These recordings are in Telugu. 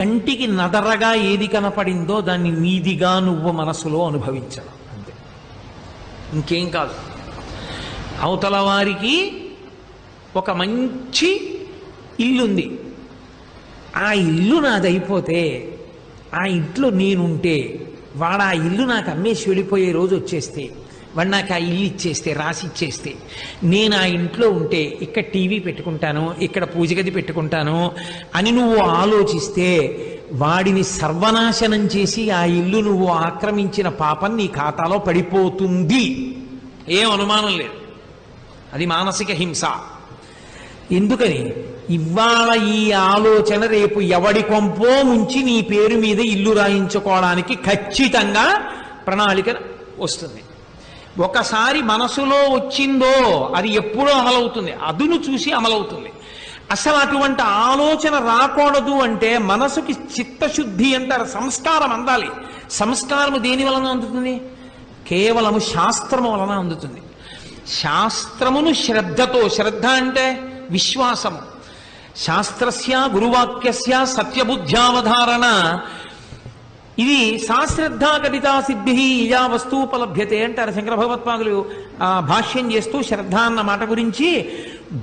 కంటికి నదరగా ఏది కనపడిందో దాన్ని నీదిగా నువ్వు మనసులో అనుభవించడం అంతే, ఇంకేం కాదు. అవతల వారికి ఒక మంచి ఇల్లుంది, ఆ ఇల్లు నాదైపోతే, ఆ ఇంట్లో నేనుంటే, వాడు ఆ ఇల్లు నాకు అమ్మేసి వెళ్ళిపోయే రోజు వచ్చేస్తే, వాడు నాకు ఆ ఇల్లు ఇచ్చేస్తే, రాసి ఇచ్చేస్తే, నేను ఆ ఇంట్లో ఉంటే ఇక్కడ టీవీ పెట్టుకుంటాను, ఇక్కడ పూజ గది పెట్టుకుంటాను అని నువ్వు ఆలోచిస్తే వాడిని సర్వనాశనం చేసి ఆ ఇల్లు నువ్వు ఆక్రమించిన పాపం నీ ఖాతాలో పడిపోతుంది, ఏం అనుమానం లేదు. అది మానసిక హింస. ఎందుకని? ఇవాళ ఈ ఆలోచన రేపు ఎవడి కొంపో ముంచి నీ పేరు మీద ఇల్లు రాయించుకోవడానికి ఖచ్చితంగా ప్రణాళిక వస్తుంది. ఒకసారి మనసులో వచ్చిందో అది ఎప్పుడో అమలవుతుంది, అదును చూసి అమలవుతుంది. అసలు అటువంటి ఆలోచన రాకూడదు అంటే మనసుకి చిత్తశుద్ధి అంటారు, సంస్కారం అందాలి. సంస్కారము దేని వలన అందుతుంది? కేవలము శాస్త్రము వలన అందుతుంది. శాస్త్రమును శ్రద్ధతో, శ్రద్ధ అంటే విశ్వాసము, శాస్త్రస్య గురువాక్యస్య సత్యబుద్ధ్యావధారణ, ఇది సాశ్రద్ధా కవితా సిద్ధి యా వస్తూపలభ్యతే అంటారు శంకర భగవత్పాదులు భాష్యం చేస్తూ. శ్రద్ధ అన్న మాట గురించి,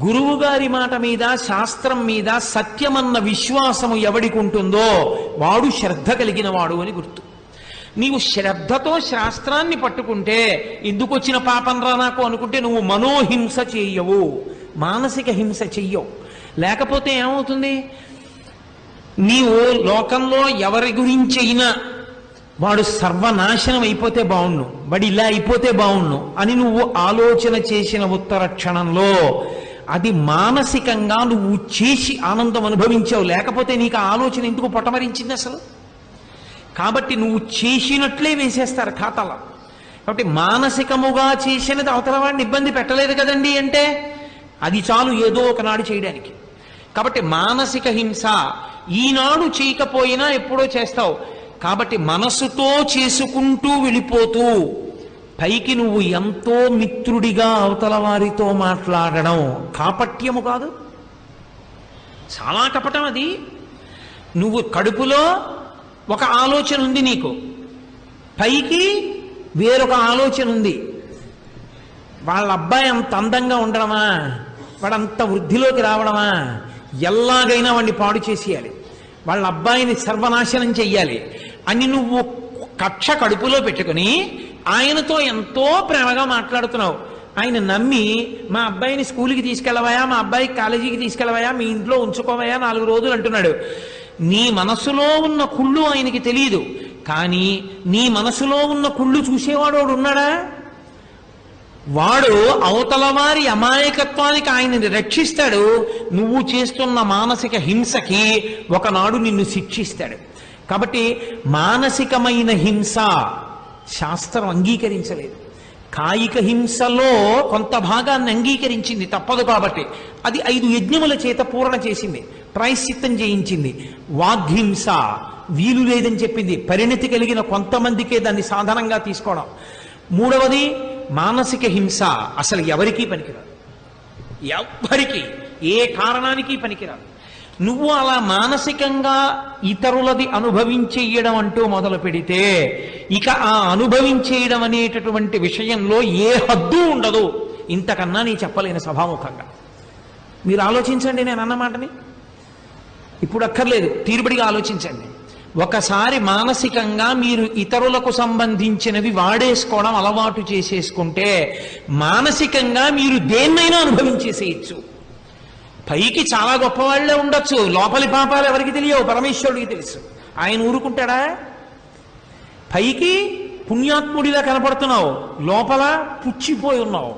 గురువు గారి మాట మీద, శాస్త్రం మీద సత్యమన్న విశ్వాసము ఎవడికి ఉంటుందో వాడు శ్రద్ధ కలిగిన వాడు అని గుర్తు. నీవు శ్రద్ధతో శాస్త్రాన్ని పట్టుకుంటే ఎందుకు వచ్చిన పాపం రా నాకు అనుకుంటే నువ్వు మనోహింస చెయ్యవు, మానసిక హింస చెయ్యవు. లేకపోతే ఏమవుతుంది? నీవు లోకంలో ఎవరి గురించి అయినా వాడు సర్వనాశనం అయిపోతే బాగుండు, వాడు ఇలా అయిపోతే బాగుండు అని నువ్వు ఆలోచన చేసిన ఉత్తర క్షణంలో అది మానసికంగా నువ్వు చేసి ఆనందం అనుభవించావు. లేకపోతే నీకు ఆ ఆలోచన ఎందుకు పొటమరించింది అసలు? కాబట్టి నువ్వు చేసినట్లే వేసేస్తారు ఖాతాలో. కాబట్టి మానసికముగా చేసినది అవతల వాడిని ఇబ్బంది పెట్టలేదు కదండి అంటే అది చాలు ఏదో ఒకనాడు చేయడానికి. కాబట్టి మానసిక హింస ఈనాడు చేయకపోయినా ఎప్పుడో చేస్తావు. కాబట్టి మనసుతో చేసుకుంటూ వెళ్ళిపోతూ పైకి నువ్వు ఎంతో మిత్రుడిగా అవతల వారితో మాట్లాడడం కాపట్యము కాదు, చాలా కపటం అది. నువ్వు కడుపులో ఒక ఆలోచన ఉంది నీకు, పైకి వేరొక ఆలోచన ఉంది. వాళ్ళ అబ్బాయి అంత అందంగా ఉండడమా, వాడంత వృద్ధిలోకి రావడమా, ఎలాగైనా వాడిని పాడు చేసేయాలి, వాళ్ళ అబ్బాయిని సర్వనాశనం చెయ్యాలి అని నువ్వు కక్ష కడుపులో పెట్టుకుని ఆయనతో ఎంతో ప్రేమగా మాట్లాడుతున్నావు. ఆయన నమ్మి మా అబ్బాయిని స్కూల్కి తీసుకెళ్ళవయా, మా అబ్బాయికి కాలేజీకి తీసుకెళ్ళవయా, మీ ఇంట్లో ఉంచుకోవయా 4 రోజులు అంటున్నాడు. నీ మనసులో ఉన్న కుళ్ళు ఆయనకి తెలియదు, కానీ నీ మనసులో ఉన్న కుళ్ళు చూసేవాడు వాడు ఉన్నాడా? వాడు అవతల వారి అమాయకత్వానికి ఆయనని రక్షిస్తాడు. నువ్వు చేస్తున్న మానసిక హింసకి ఒకనాడు నిన్ను శిక్షిస్తాడు. కాబట్టి మానసికమైన హింస శాస్త్రం అంగీకరించలేదు. కాయిక హింసలో కొంత భాగాన్ని అంగీకరించింది, తప్పదు కాబట్టి. అది 5 యజ్ఞముల చేత పూర్ణ చేసింది, ప్రాయశ్చిత్తం చేయించింది. వాగ్హింస వీలు లేదని చెప్పింది, పరిణతి కలిగిన కొంతమందికే దాన్ని సాధనంగా తీసుకోవడం. మూడవది మానసిక హింస అసలు ఎవరికీ పనికిరాదు, ఎవ్వరికి ఏ కారణానికి పనికిరాదు. నువ్వు అలా మానసికంగా ఇతరులది అనుభవించేయడం అంటూ మొదలు పెడితే ఇక ఆ అనుభవించేయడం అనేటటువంటి విషయంలో ఏ హద్దు ఉండదు. ఇంతకన్నా నీ చెప్పలేని సభాముఖంగా మీరు ఆలోచించండి. నేను అన్నమాటని ఇప్పుడు అక్కర్లేదు, తీరుబడిగా ఆలోచించండి. ఒకసారి మానసికంగా మీరు ఇతరులకు సంబంధించినవి వాడేసుకోవడం అలవాటు చేసేసుకుంటే మానసికంగా మీరు దేన్నైనా అనుభవించేసేయచ్చు. పైకి చాలా గొప్పవాళ్లే ఉండొచ్చు, లోపలి పాపాలు ఎవరికి తెలియవు, పరమేశ్వరుడికి తెలుసు. ఆయన ఊరుకుంటాడా? పైకి పుణ్యాత్ముడిలా కనపడుతున్నావు, లోపల పుచ్చిపోయి ఉన్నావు.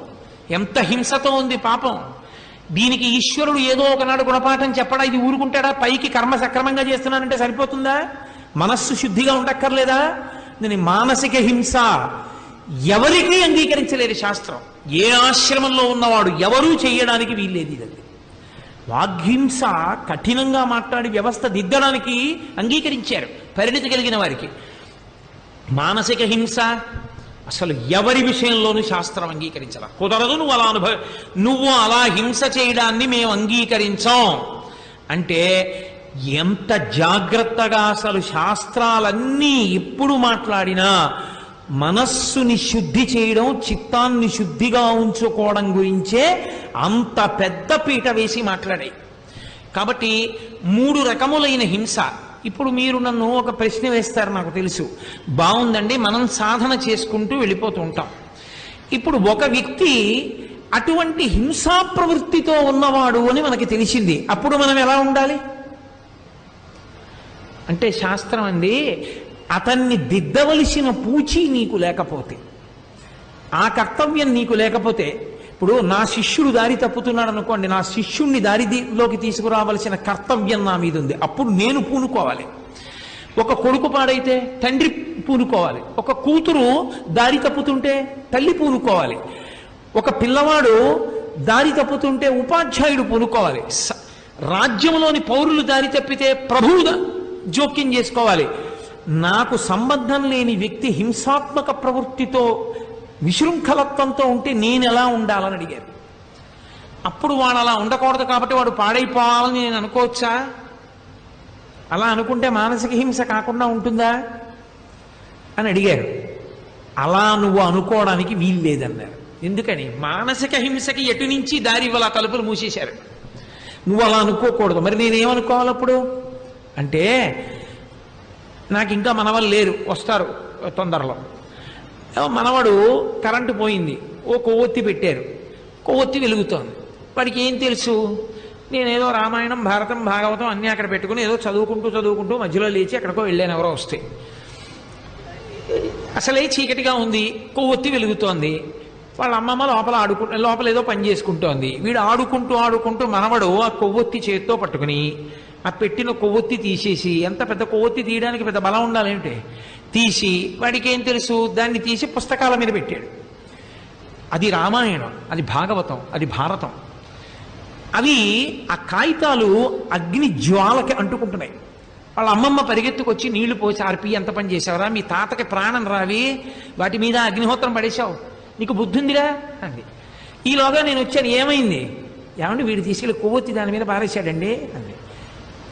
ఎంత హింసతో ఉంది పాపం. దీనికి ఈశ్వరుడు ఏదో ఒకనాడు గుణపాఠం చెప్పడా? ఇది ఊరుకుంటాడా? పైకి కర్మ సక్రమంగా చేస్తున్నానంటే సరిపోతుందా? మనస్సు శుద్ధిగా ఉండక్కర్లేదా? దీని మానసిక హింస ఎవరికీ అంగీకరించలేదు శాస్త్రం. ఏ ఆశ్రమంలో ఉన్నవాడు ఎవరూ చేయడానికి వీల్లేదు. ఇది వాగ్హింస కఠినంగా మాట్లాడి వ్యవస్థ దిద్దడానికి అంగీకరించారు పరిణితి కలిగిన వారికి. మానసిక హింస అసలు ఎవరి విషయంలోనూ శాస్త్రం అంగీకరించాల, కుదరదు. నువ్వు అలా హింస చేయడాన్ని మేము అంగీకరించాం అంటే ఎంత జాగ్రత్తగా అసలు శాస్త్రాలన్నీ ఎప్పుడు మాట్లాడినా మనస్సుని శుద్ధి చేయడం, చిత్తాన్ని శుద్ధిగా ఉంచుకోవడం గురించే అంత పెద్ద పీట వేసి మాట్లాడాయి. కాబట్టి 3 రకములైన హింస. ఇప్పుడు మీరు నన్ను ఒక ప్రశ్న వేస్తారు, నాకు తెలుసు, బాగుందండి, మనం సాధన చేసుకుంటూ వెళ్ళిపోతూ ఉంటాం. ఇప్పుడు ఒక వ్యక్తి అటువంటి హింసా ప్రవృత్తితో ఉన్నవాడు అని మనకి తెలిసింది, అప్పుడు మనం ఎలా ఉండాలి అంటే శాస్త్రం అండి, అతన్ని దిద్దవలసిన పూచి నీకు లేకపోతే, ఆ కర్తవ్యం నీకు లేకపోతే, ఇప్పుడు నా శిష్యుడు దారి తప్పుతున్నాడు అనుకోండి, నా శిష్యుణ్ణి దారిలోకి తీసుకురావలసిన కర్తవ్యం నా మీద ఉంది, అప్పుడు నేను పూనుకోవాలి. ఒక కొడుకు పాడైతే తండ్రి పూనుకోవాలి, ఒక కూతురు దారి తప్పుతుంటే తల్లి పూనుకోవాలి, ఒక పిల్లవాడు దారి తప్పుతుంటే ఉపాధ్యాయుడు పూనుకోవాలి, రాజ్యంలోని పౌరులు దారి తప్పితే ప్రభువు జోక్యం చేసుకోవాలి. నాకు సంబంధం లేని వ్యక్తి హింసాత్మక ప్రవృత్తితో విశృంఖలత్వంతో ఉంటే నేను ఎలా ఉండాలని అడిగారు. అప్పుడు వాడు అలా ఉండకూడదు కాబట్టి వాడు పాడైపోవాలని నేను అనుకోవచ్చా? అలా అనుకుంటే మానసిక హింస కాకుండా ఉంటుందా అని అడిగారు. అలా నువ్వు అనుకోవడానికి వీలు లేదన్నారు. ఎందుకని? మానసిక హింసకి ఎటు నుంచి దారి ఇవ్వాల తలుపులు మూసేశారు. నువ్వు అలా అనుకోకూడదు. మరి నేనేమనుకోవాలి అప్పుడు అంటే, నాకు ఇంకా మనవాళ్ళు లేరు, వస్తారు తొందరలో. మనవాడు కరెంటు పోయింది, ఓ కొవ్వొత్తి పెట్టారు, కొవ్వొత్తి వెలుగుతోంది. వాడికి ఏం తెలుసు? నేనేదో రామాయణం, భారతం, భాగవతం అన్నీ అక్కడ పెట్టుకుని ఏదో చదువుకుంటూ మధ్యలో లేచి ఎక్కడికో వెళ్ళాను, ఎవరో వస్తే. అసలే చీకటిగా ఉంది, కొవ్వొత్తి వెలుగుతోంది. వాళ్ళ అమ్మమ్మ లోపల ఏదో పని చేసుకుంటోంది. వీడు ఆడుకుంటూ మనవడు ఆ కొవ్వొత్తి చేత్తో పట్టుకుని ఆ పెట్టిన కొవ్వొత్తి తీసేసి, ఎంత పెద్ద కొవ్వొత్తి తీయడానికి పెద్ద బలం ఉండాలేమిటి, తీసి వాడికి ఏం తెలుసు, దాన్ని తీసి పుస్తకాల మీద పెట్టాడు. అది రామాయణం, అది భాగవతం, అది భారతం. అవి ఆ కాగితాలు అగ్ని జ్వాలకి అంటుకుంటున్నాయి. వాళ్ళ అమ్మమ్మ పరిగెత్తుకొచ్చి నీళ్లు పోసి ఆర్పి, ఎంత పని చేసావురా, మీ తాతకి ప్రాణం రావి, వాటి మీద అగ్నిహోత్రం పడేశావు, నీకు బుద్ధి ఉందిరా అంది. ఈలోగా నేను వచ్చాను, ఏమైంది? ఏమంటే వీడు తీసుకెళ్ళి కొవ్వొత్తి దాని మీద పారేశాడండి అంది.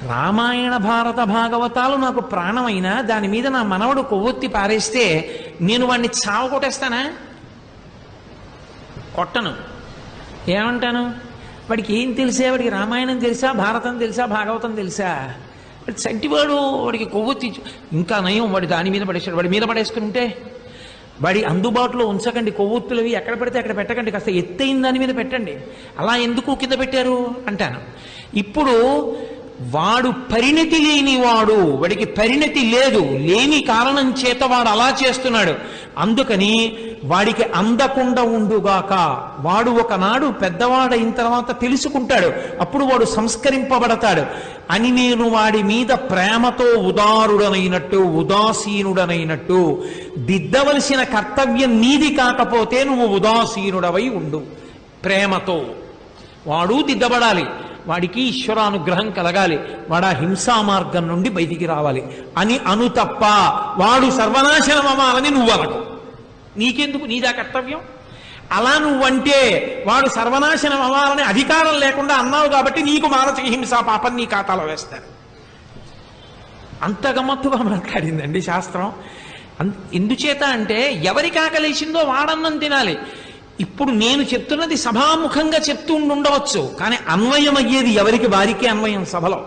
రామాయణ, భారత, భాగవతాలు నాకు ప్రాణమైనా దాని మీద నా మనవడు కొవ్వొత్తి పారేస్తే నేను వాడిని కొట్టేస్తానా? కొట్టను. ఏమంటాను? వాడికి ఏం తెలిసే? వాడికి రామాయణం తెలుసా, భారతం తెలుసా, భాగవతం తెలుసా? వాడి చంటివాడు, వాడికి కొవ్వొత్తి ఇంకా నయం, వాడి దాని మీద పడేసాడు. వాడి మీద పడేసుకుని ఉంటే వాడి అందుబాటులో ఉంచకండి. కొవ్వొత్తులవి ఎక్కడ పెడితే అక్కడ పెట్టకండి, కాస్త ఎత్తైన దాని మీద పెట్టండి. అలా ఎందుకు కింద పెట్టారు అంటాను. ఇప్పుడు వాడు పరిణతి లేనివాడు, వాడికి పరిణతి లేని కారణం చేత వాడు అలా చేస్తున్నాడు. అందుకని వాడికి అందకుండా ఉండుగాక. వాడు ఒకనాడు పెద్దవాడైన తర్వాత తెలుసుకుంటాడు, అప్పుడు వాడు సంస్కరింపబడతాడు అని నేను వాడి మీద ప్రేమతో ఉదాసీనుడనైనట్టు దిద్దవలసిన కర్తవ్యం నీది కాకపోతే నువ్వు ఉదాసీనుడవై ఉండు. ప్రేమతో వాడు దిద్దబడాలి, వాడికి ఈశ్వరానుగ్రహం కలగాలి, వాడు ఆ హింసా మార్గం నుండి బయటికి రావాలి అని తప్ప వాడు సర్వనాశనం అవ్వాలని నువ్వు అనకు. నీకెందుకు? నీదా కర్తవ్యం. అలా నువ్వంటే వాడు సర్వనాశనం అవ్వాలని అధికారం లేకుండా అన్నావు కాబట్టి నీకు మానసిక హింసా పాపం నీ ఖాతాలో వేస్తారు. అంత గమ్మత్తుగా మాట్లాడిందండి శాస్త్రం. ఎందుచేత అంటే ఎవరికి ఆకలేసిందో వాడన్నం తినాలి. ఇప్పుడు నేను చెప్తున్నది సభాముఖంగా చెప్తూ ఉండవచ్చు, కానీ అన్వయం అయ్యేది ఎవరికి వారికే అన్వయం. సభలో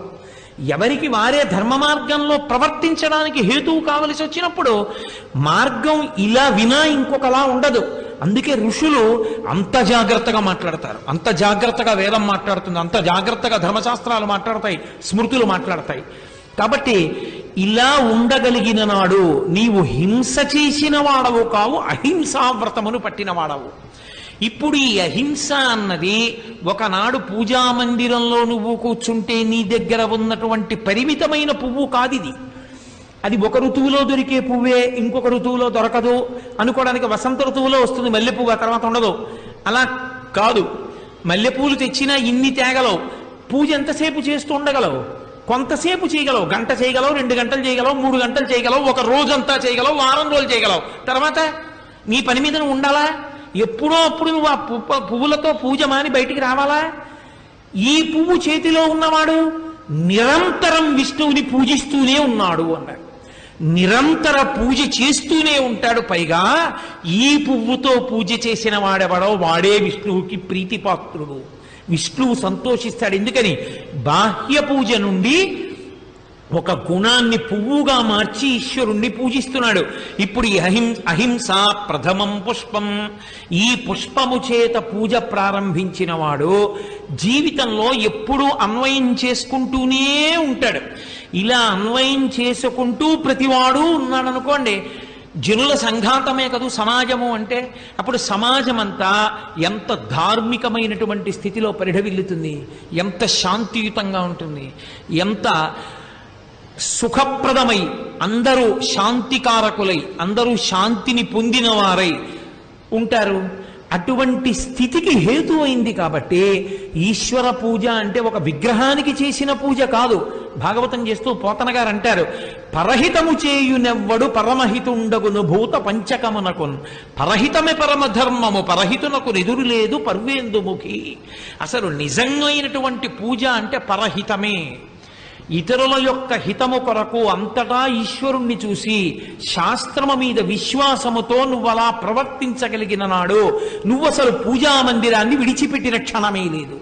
ఎవరికి వారే ధర్మ మార్గంలో ప్రవర్తించడానికి హేతువు కావలసి వచ్చినప్పుడు మార్గం ఇలా వినా ఇంకొకలా ఉండదు. అందుకే ఋషులు అంత జాగ్రత్తగా మాట్లాడతారు, అంత జాగ్రత్తగా వేదం మాట్లాడుతుంది, అంత జాగ్రత్తగా ధర్మశాస్త్రాలు మాట్లాడతాయి, స్మృతులు మాట్లాడతాయి. కాబట్టి ఇలా ఉండగలిగిన నాడు నీవు హింస చేసిన వాడవు కావు, అహింసావ్రతమును పట్టిన వాడవు. ఇప్పుడు ఈ అహింస అన్నది ఒకనాడు పూజా మందిరంలో నువ్వు కూర్చుంటే నీ దగ్గర ఉన్నటువంటి పరిమితమైన పువ్వు కాదిది. అది ఒక ఋతువులో దొరికే పువ్వే, ఇంకొక ఋతువులో దొరకదు అనుకోవడానికి. వసంత ఋతువులో వస్తుంది మల్లెపువ్వు, ఆ తర్వాత ఉండదు. అలా కాదు, మల్లెపూలు తెచ్చినా ఇన్ని తేగలవు. పూజ ఎంతసేపు చేస్తూ ఉండగలవు? కొంతసేపు చేయగలవు, గంట చేయగలవు, 2 గంటలు చేయగలవు, 3 గంటలు చేయగలవు, ఒక రోజంతా చేయగలవు, వారం రోజులు చేయగలవు. తర్వాత నీ పని మీద నువ్వు ఉండాలా? ఎప్పుడో అప్పుడు నువ్వు ఆ పువ్వులతో పూజ మాని బయటికి రావాలా? ఈ పువ్వు చేతిలో ఉన్నవాడు నిరంతరం విష్ణువుని పూజిస్తూనే ఉన్నాడు అన్నారు. నిరంతర పూజ చేస్తూనే ఉంటాడు. పైగా ఈ పువ్వుతో పూజ చేసిన వాడెవడో వాడే విష్ణువుకి ప్రీతిపాత్రుడు, విష్ణువు సంతోషిస్తాడు. ఎందుకని బాహ్య పూజ నుండి ఒక గుణాన్ని పువ్వుగా మార్చి ఈశ్వరుణ్ణి పూజిస్తున్నాడు. ఇప్పుడు ఈ అహింస ప్రథమం పుష్పం, ఈ పుష్పము చేత పూజ ప్రారంభించిన వాడు జీవితంలో ఎప్పుడూ అన్వయం చేసుకుంటూనే ఉంటాడు. ఇలా అన్వయం చేసుకుంటూ ప్రతివాడు ఉన్నాడు అనుకోండి, జనుల సంఘాతమే కదూ సమాజము అంటే. అప్పుడు సమాజం అంతా ఎంత ధార్మికమైనటువంటి స్థితిలో పరిఢవిల్లుతుంది, ఎంత శాంతియుతంగా ఉంటుంది, ఎంత సుఖప్రదమై అందరూ శాంతికారకులై అందరూ శాంతిని పొందిన వారై ఉంటారు. అటువంటి స్థితికి హేతు అయింది. కాబట్టి ఈశ్వర పూజ అంటే ఒక విగ్రహానికి చేసిన పూజ కాదు. భాగవతం చేస్తూ పోతన గారు అంటారు, పరహితము చేయునెవ్వడు పరమహితుండగును భూత పంచకమునకున్, పరహితమే పరమధర్మము పరహితునకు ఎదురు లేదు పర్వేందుముఖి. అసలు నిజమైనటువంటి పూజ అంటే పరహితమే. ఇతరుల యొక్క హితము కొరకు అంతటా ఈశ్వరుణ్ణి చూసి శాస్త్రము మీద విశ్వాసముతో నువ్వు అలా ప్రవర్తించగలిగిన నాడు నువ్వు అసలు పూజా మందిరాన్ని విడిచిపెట్టిన క్షణమే లేదు.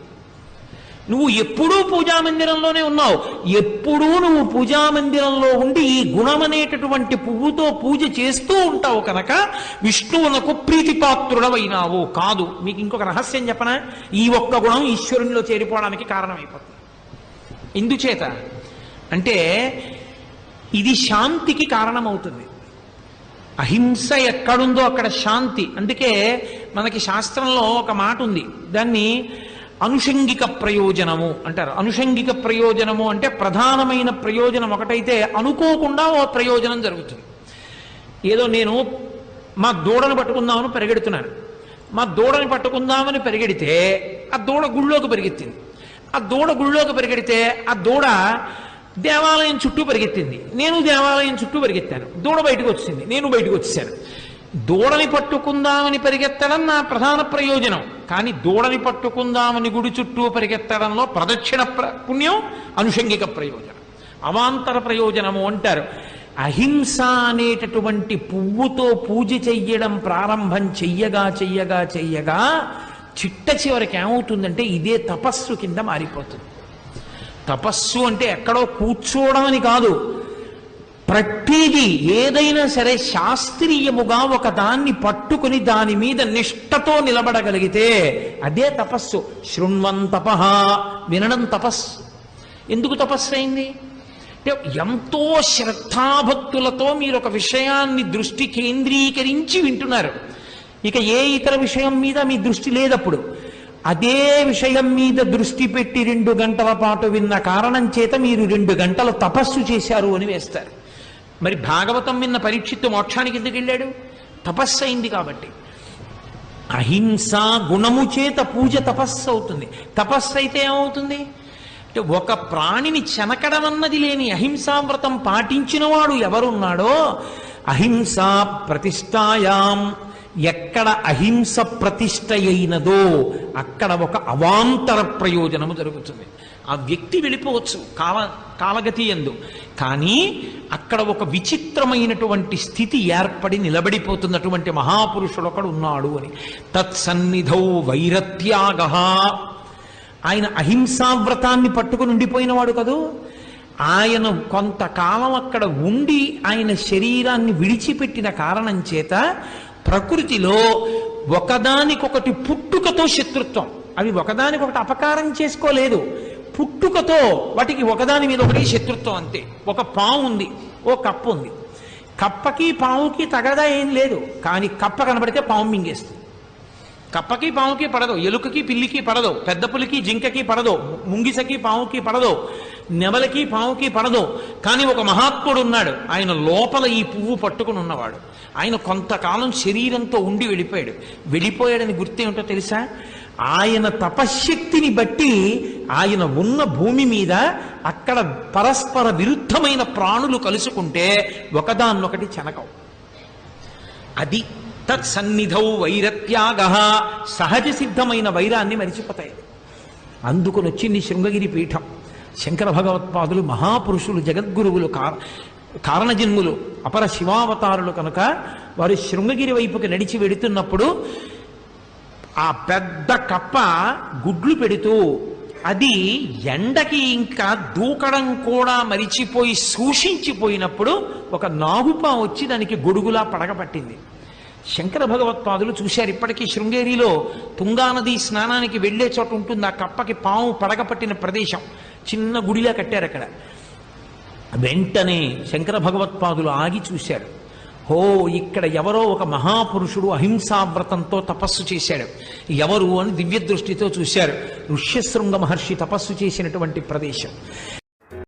నువ్వు ఎప్పుడూ పూజామందిరంలోనే ఉన్నావు. ఎప్పుడూ నువ్వు పూజామందిరంలో ఉండి ఈ గుణమనేటటువంటి పువ్వుతో పూజ చేస్తూ ఉంటావు కనుక విష్ణువునకు ప్రీతిపాత్రుడవైనావు. కాదు, మీకు ఇంకొక రహస్యం చెప్పనా? ఈ ఒక్క గుణం ఈశ్వరునిలో చేరిపోవడానికి కారణమైపోతుంది. ఎందుచేత అంటే ఇది శాంతికి కారణమవుతుంది. అహింస ఎక్కడుందో అక్కడ శాంతి. అందుకే మనకి శాస్త్రంలో ఒక మాట ఉంది, దాన్ని అనుషంగిక ప్రయోజనము అంటారు. అనుషంగిక ప్రయోజనము అంటే ప్రధానమైన ప్రయోజనం ఒకటైతే అనుకోకుండా ఓ ప్రయోజనం జరుగుతుంది. ఏదో నేను మా దూడను పట్టుకుందామని పరిగెడుతున్నాను. మా దూడని పట్టుకుందామని పరిగెడితే ఆ దూడ గుళ్ళోకి పరిగెత్తింది. ఆ దూడ గుళ్ళోకి పరిగెడితే ఆ దూడ దేవాలయం చుట్టూ పరిగెత్తింది. నేను దేవాలయం చుట్టూ పరిగెత్తాను. దూడ బయటకు వచ్చింది, నేను బయటకు వచ్చేసాను. దూడని పట్టుకుందామని పరిగెత్తడం నా ప్రధాన ప్రయోజనం. కానీ దూడని పట్టుకుందామని గుడి చుట్టూ పరిగెత్తడంలో ప్రదక్షిణ పుణ్యం అనుషంగిక ప్రయోజనం, అవాంతర ప్రయోజనము అంటారు. అహింస అనేటటువంటి పువ్వుతో పూజ చెయ్యడం ప్రారంభం చెయ్యగా చెయ్యగా చెయ్యగా చిట్ట చివరికి ఏమవుతుందంటే ఇదే తపస్సు కింద మారిపోతుంది. తపస్సు అంటే ఎక్కడో కూర్చోవడం అని కాదు. ప్రతిదీ ఏదైనా సరే శాస్త్రీయముగా ఒక దాన్ని పట్టుకుని దాని మీద నిష్ఠతో నిలబడగలిగితే అదే తపస్సు. శృణ్వం తపః, వినడం తపస్సు. ఎందుకు తపస్సు అయింది అంటే ఎంతో శ్రద్ధాభక్తులతో మీరు ఒక విషయాన్ని దృష్టి కేంద్రీకరించి వింటున్నారు. ఇక ఏ ఇతర విషయం మీద మీ దృష్టి లేదప్పుడు. అదే విషయం మీద దృష్టి పెట్టి 2 గంటల పాటు విన్న కారణం చేత మీరు 2 గంటలు తపస్సు చేశారు అని వేస్తారు. మరి భాగవతం విన్న పరీక్షిత్తు మోక్షానికి ఎందుకు వెళ్ళాడు? తపస్సు అయింది కాబట్టి. అహింస గుణము చేత పూజ తపస్సు అవుతుంది. తపస్సు అయితే ఏమవుతుంది అంటే ఒక ప్రాణిని చెనకడం అన్నది లేని అహింసావ్రతం పాటించినవాడు ఎవరున్నాడో అహింసా ప్రతిష్టాయాం, ఎక్కడ అహింస ప్రతిష్ట అయినదో అక్కడ ఒక అవాంతర ప్రయోజనము జరుగుతుంది. ఆ వ్యక్తి వెళ్ళిపోవచ్చు కాలగతి యందు, కానీ అక్కడ ఒక విచిత్రమైనటువంటి స్థితి ఏర్పడి నిలబడిపోతున్నటువంటి మహాపురుషుడు ఒకడు ఉన్నాడు అని. తత్సన్నిధౌ వైరత్యాగ, ఆయన అహింసావ్రతాన్ని పట్టుకుని ఉండిపోయినవాడు కదూ. ఆయన కొంతకాలం అక్కడ ఉండి ఆయన శరీరాన్ని విడిచిపెట్టిన కారణం చేత ప్రకృతిలో ఒకదానికొకటి పుట్టుకతో శత్రుత్వం. అవి ఒకదానికొకటి అపకారం చేసుకోలేదు. పుట్టుకతో వాటికి ఒకదాని మీద ఒకటి శత్రుత్వం అంతే. ఒక పాము ఉంది, ఓ కప్ప ఉంది. కప్పకి పాముకి తగదా ఏం లేదు, కానీ కప్ప కనబడితే పాము మింగేస్తుంది. కప్పకి పాముకి పడదు, ఎలుకకి పిల్లికి పడదు, పెద్ద పులికి జింకకి పడదు, ముంగిసకి పాముకి పడదు, నెమలకి పాముకి పడదు. కానీ ఒక మహాత్ముడు ఉన్నాడు, ఆయన లోపల ఈ పువ్వు పట్టుకుని ఉన్నవాడు. ఆయన కొంతకాలం శరీరంతో ఉండి వెళ్ళిపోయాడు. వెళ్ళిపోయాడని గుర్తేమిటో తెలుసా? ఆయన తపశ్శక్తిని బట్టి ఆయన ఉన్న భూమి మీద అక్కడ పరస్పర విరుద్ధమైన ప్రాణులు కలుసుకుంటే ఒకదాన్నొకటి చెనకవు. అది తత్సన్నిధౌ వైరత్యాగ, సహజ సిద్ధమైన వైరాన్ని మరిచిపోతాయి. అందుకుని వచ్చింది శృంగగిరి పీఠం. శంకర భగవత్పాదులు మహాపురుషులు, జగద్గురువులు, కారణజన్ములు, అపర శివావతారులు కనుక వారు శృంగగిరి వైపుకి నడిచి వెడుతున్నప్పుడు ఆ పెద్ద కప్ప గుడ్లు పెడుతూ అది ఎండకి ఇంకా దూకడం కూడా మరిచిపోయి సూషించిపోయినప్పుడు ఒక నాగుపా వచ్చి దానికి గొడుగులా పడగపట్టింది. శంకర భగవత్పాదులు చూశారు. ఇప్పటికీ శృంగేరిలో తుంగానది స్నానానికి వెళ్లే చోట ఉంటుంది ఆ కప్పకి పాము పడగపట్టిన ప్రదేశం, చిన్న గుడిలా కట్టారు అక్కడ. వెంటనే శంకర భగవత్పాదులు ఆగి చూశారు. హో, ఇక్కడ ఎవరో ఒక మహాపురుషుడు అహింసావ్రతంతో తపస్సు చేశాడు, ఎవరు అని దివ్య దృష్టితో చూశారు. ఋష్యశృంగ మహర్షి తపస్సు చేసినటువంటి ప్రదేశం.